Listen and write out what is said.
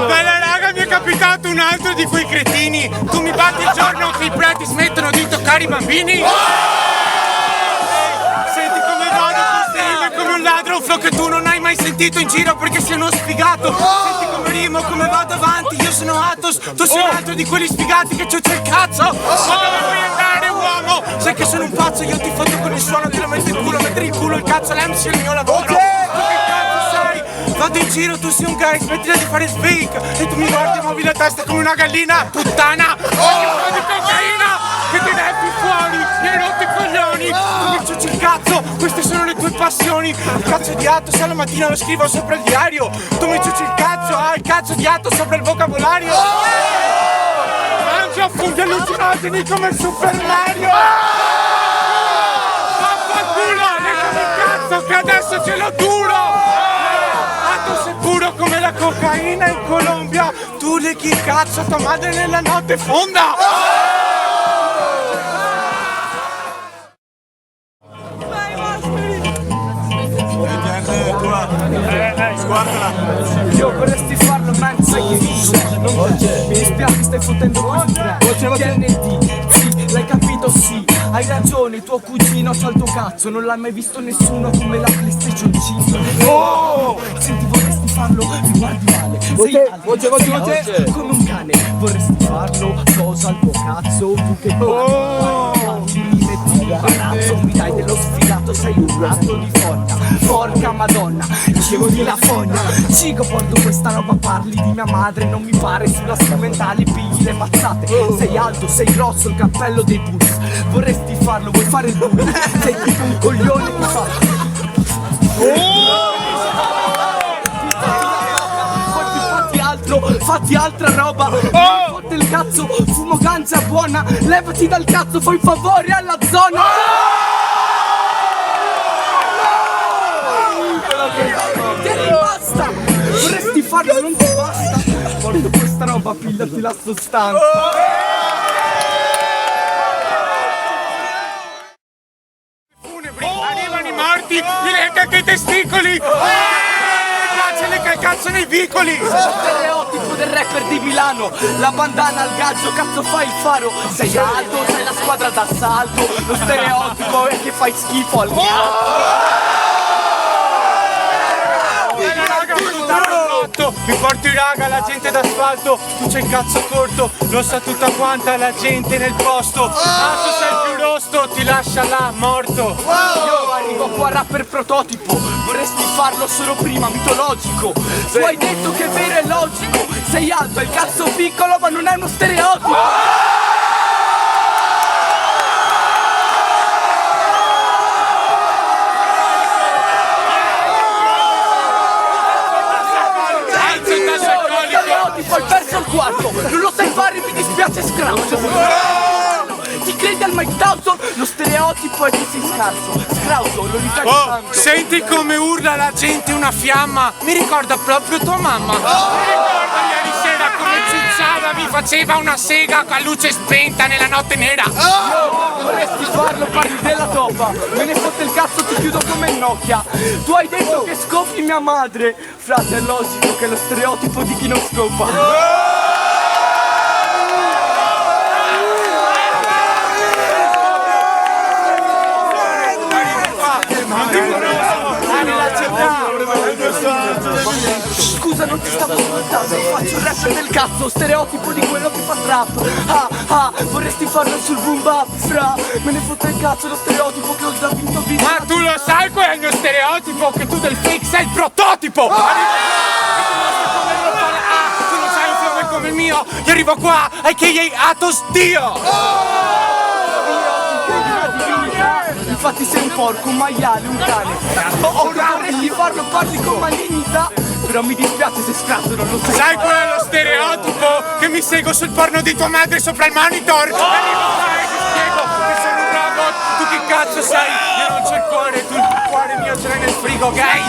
Bella raga, mi è capitato un altro di quei cretini. Tu mi batti il giorno che i preti smettono di toccare i bambini. Senti come vado con ste rime come un ladro, un flow che tu non hai mai sentito in giro perché sei uno sfigato. Senti come rimo, come vado avanti, io sono Atos, tu sei un altro di quelli sfigati che ciuccia il cazzo. Ma dove vuoi andare, uomo? Sai che sono un pazzo, io ti foto con il suono, te lo metto in culo, mettere il culo, il cazzo, l'MC è il mio lavoro. Tu che cazzo sei? Vado in giro, tu sei un gay, smettila di fare fake. E tu mi guardi e muovi la testa come una gallina, puttana. Voglio un po' di cocaina, che ti deppi fuori, mi hai rotto i coglioni. Tu mi ciucci il cazzo, queste sono le tue passioni. Il cazzo di atto, se alla mattina lo scrivo sopra il diario. Tu mi ciucci il cazzo, il cazzo di atto sopra il vocabolario. Mangio funghi allucinogeni come il Super Mario. Vaffanculo, leccami il cazzo che adesso ce l'ho duro. Atto sei puro come la cocaina in Colombia. Tu leghi il cazzo a tua madre nella notte fonda. Guardala. Io vorresti farlo, man, sai che dice. Mi dispiace, stai fottendo con TNT, sì, l'hai capito, sì. Hai ragione, tuo cugino c'ha il tuo cazzo. Non l'hai mai visto nessuno come la PlayStation 5. Oh! Senti, vorresti farlo, mi guardi male. Sei alto, come un cane. Vorresti farlo, cosa al tuo cazzo. Tu che mi metti in palazzo. Mi dai dello sfigato, sei un ratto di fogna. Porca madonna, dicevo di la fogna. Cico, porto questa roba, parli di mia madre. Non mi pare sulla strumentale, pigli le mazzate. Sei alto, sei grosso, il cappello dei bus. Vorresti farlo, vuoi fare il buco. Sei tipo un coglione che fa. Fatti altra roba. Fotte il cazzo, fumo ganja buona. Levati dal cazzo, fai favori alla zona. Tieni, basta. Vorresti farlo, non ti basta. Porto questa roba, pigliati la sostanza. Arrivano i morti, mi lecca anche i testicoli. Ce lecca il cazzo nei vicoli. Stereotipo del rapper di Milano. La bandana al gaggio, cazzo fai il faro. Sei alto, sei la squadra d'assalto. Lo stereotipo è che fai schifo al mi porti raga, la gente d'asfalto. Tu c'hai il cazzo corto, lo sa tutta quanta la gente nel posto. Tu sei il più rosto, ti lascia là morto. Io arrivo qua rapper prototipo. Vorresti farlo solo prima, mitologico. Tu hai detto che è vero e logico. Sei alto, hai il cazzo piccolo ma non è uno stereotipo. Hai perso il quarto, non lo sai fare, mi dispiace scrauso. Ti credi al Mike Tyson? Lo stereotipo è che sei scarso. Scrauso, lo ripeti tanto. Senti come urla la gente una fiamma. Mi ricorda proprio tua mamma. Mi ricordo ieri sera come ciucciava, mi faceva una sega a luce spenta nella notte nera. Vorresti farlo, parli della topa. Me ne fotte il cazzo, ti chiudo come Nokia. Tu hai detto che scopi mia madre. Frate, è logico che è lo stereotipo di chi non scopa. Scusa, non ti stavo ascoltando. Faccio il rapper del cazzo, stereotipo di quello che fa trap. Vorresti farlo sul boom bap, fra. Me ne fotte il cazzo, lo stereotipo che ho già vinto video. Ma tu lo sai qual è il mio stereotipo? Che tu del fake sei il prototipo. Tu non sai un flow come il mio. Io arrivo qua, a.k.a. Atos Dio. Infatti sei un porco, un maiale, un cane. Vorresti farlo, parli con malignità. Però mi dispiace se scratto, non lo sai. Sai qual è lo stereotipo? Che mi seguo sul porno di tua madre sopra il monitor. Arrivo qua e ti spiego che sono un robot. Tu che cazzo sei? Io non c'ho il cuore, tu il cuore mio ce l'hai nel frigo, gay.